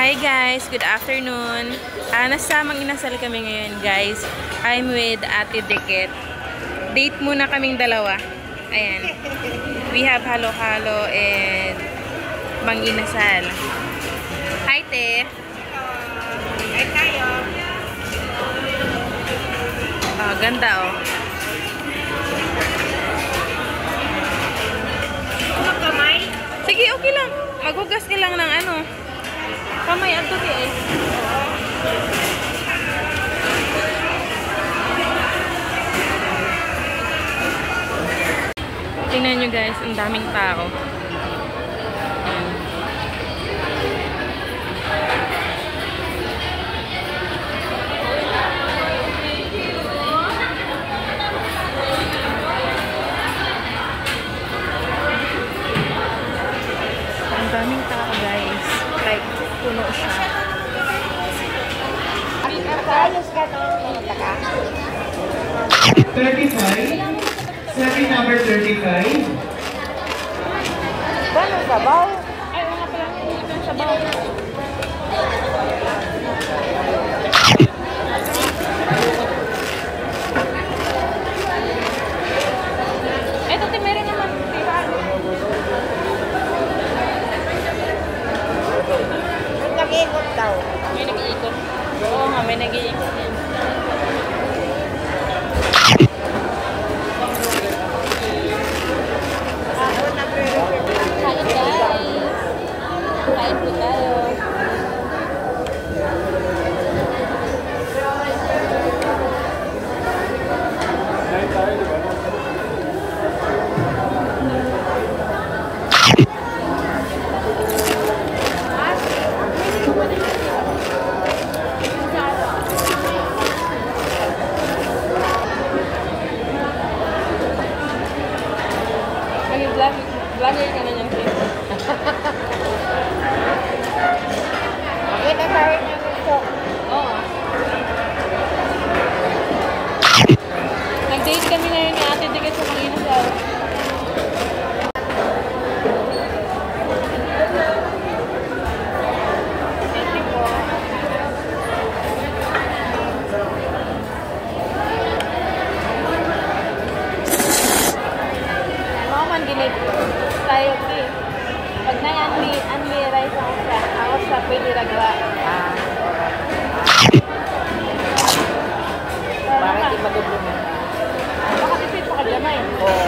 Hi guys, good afternoon. Nasamang inasal kami ngayon guys. I'm with Ate Dikit. Date muna kaming dalawa. Ayan. We have halo-halo and manginasal. Hi te. Ay tayo. Ganda oh. Ano kamay? Sige, okay lang. Maghugas ka lang ng ano. Kamay ato ti eh. Tingnan nyo guys, ang daming tao. Ayan. Ang daming tao guys. Like, puno siya. Ayos ka nung taka. 35. Second number 35. Gano'ng sabaw? Ay, nga pala. Ito yung sabaw. Ito, meron naman. Nag-iikot daw. May nag-iikot. Oo nga, may nag-iikot yan. Kain guys. Kain po tayo. Vlogger ka na niyan, Chris. Makita tayo ng gusto. Oo. Nag-date kami ngayon ni Ate Dikit sa Manginasal. Maman ginit tayo ki. Pag na-unli rice ako sa pwede ragwa. Bakit di madublo mo? Baka tipid pa kagamay. Oo.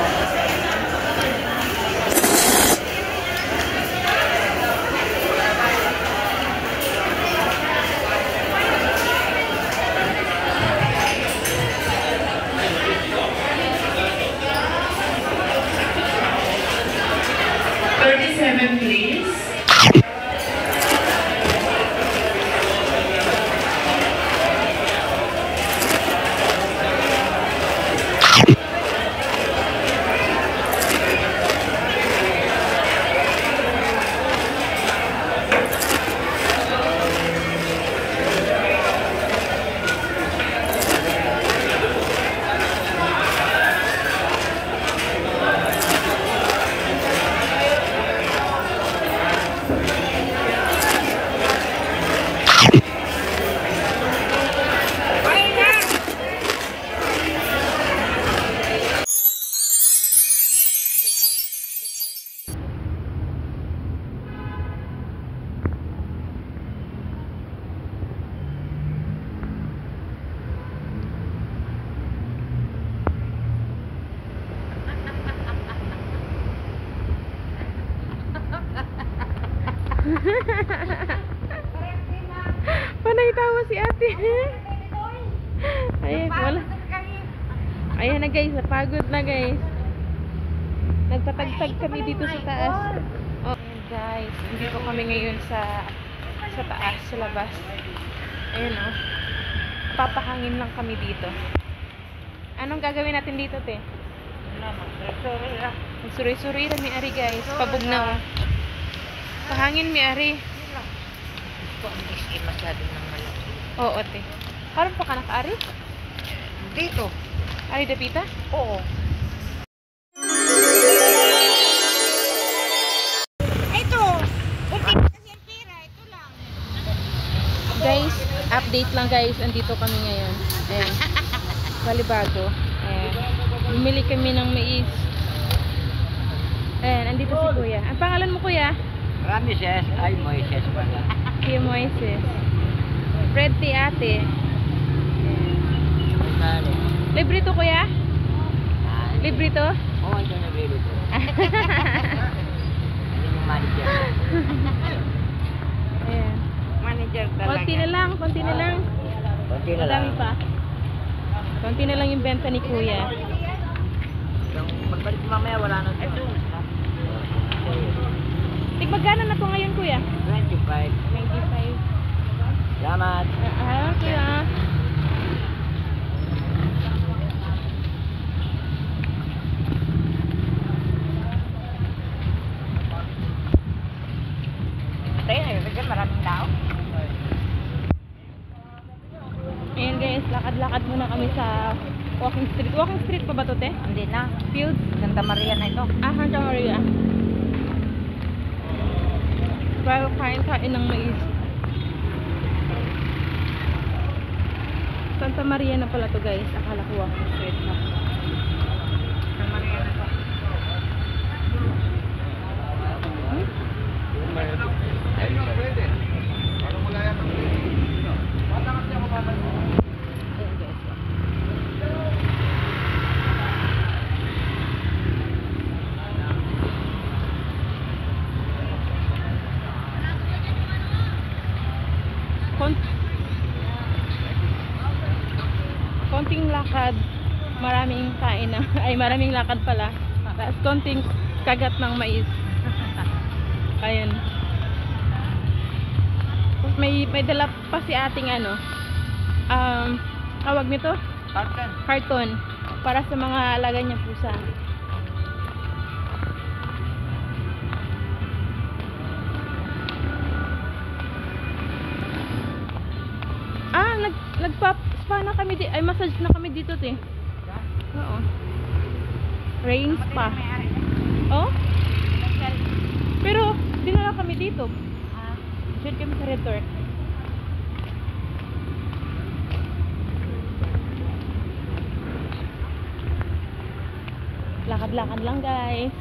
Please. Panay tawa si ate. Ayan, wala. Ayan na guys, napagod na guys. Nagtatagtag kami dito sa taas. Oh, guys, dito kami ngayon sa taas, sa labas. Ayan oh. Papahangin lang kami dito. Anong gagawin natin dito, te? Suri-suri na mi ari guys. Pabugnaw. Pahangin mi ari. Hindi masyado ng malaki. Oo, te. Karon pa ka naka-ari? Dito? Ari dapita? Oo. Ito! Ulti kasi ang pera. Ito lang. Update lang guys, andito kami ngayon. Ayan. Balibago. Ayan. Bumili kami ng mais. Ayan, andito si Kuya. Ang pangalan mo, Kuya? Ramses ay Moises pala. Si Moises. Fred ti ate. Ayan. Libre to, Kuya? Libre to? Oo, ito na libre to. Ano yung manager? Ayan. Manager talaga. Konti na lang, konti na lang. Konti na lang. Madami pa. Konti na lang yung benta ni Kuya. Yung pagbalik ko mamaya, wala na ito. Tigmagana na to ngayon, Kuya? 25. 25. Salamat. Kuya. Tayo na yun, maraming tao. Ayan guys, lakad-lakad muna kami sa walking street. Walking street pa ba to, te? Hindi na. Fields? Santa Maria na ito. Santa Maria. Pero kain-kain ng mais. Santa Maria na pala to guys. Akala ko walking street na. Santa Maria na ito. Ayan guys. Konting lakad, maraming kain na, ay maraming lakad pala. Tapos konting kagat ng mais. Ayun. May dala pa si ating ano, tawag nito? Parkan. Karton. Para sa mga alaga niya pusa. Nagpa-spa na kami ay massage na kami dito, te. Oo. Rain spa. Oh? Pero dinala kami dito. Diyan kami sa resort. Lakad-lakad lang, guys.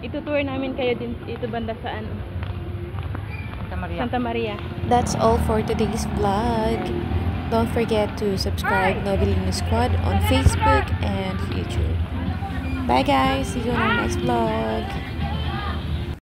Itutour namin kayo din ito banda sa ano, Santa Maria. Santa Maria. That's all for today's vlog. Don't forget to subscribe Novelino Squad on Facebook and YouTube. Bye guys, see you on our next vlog.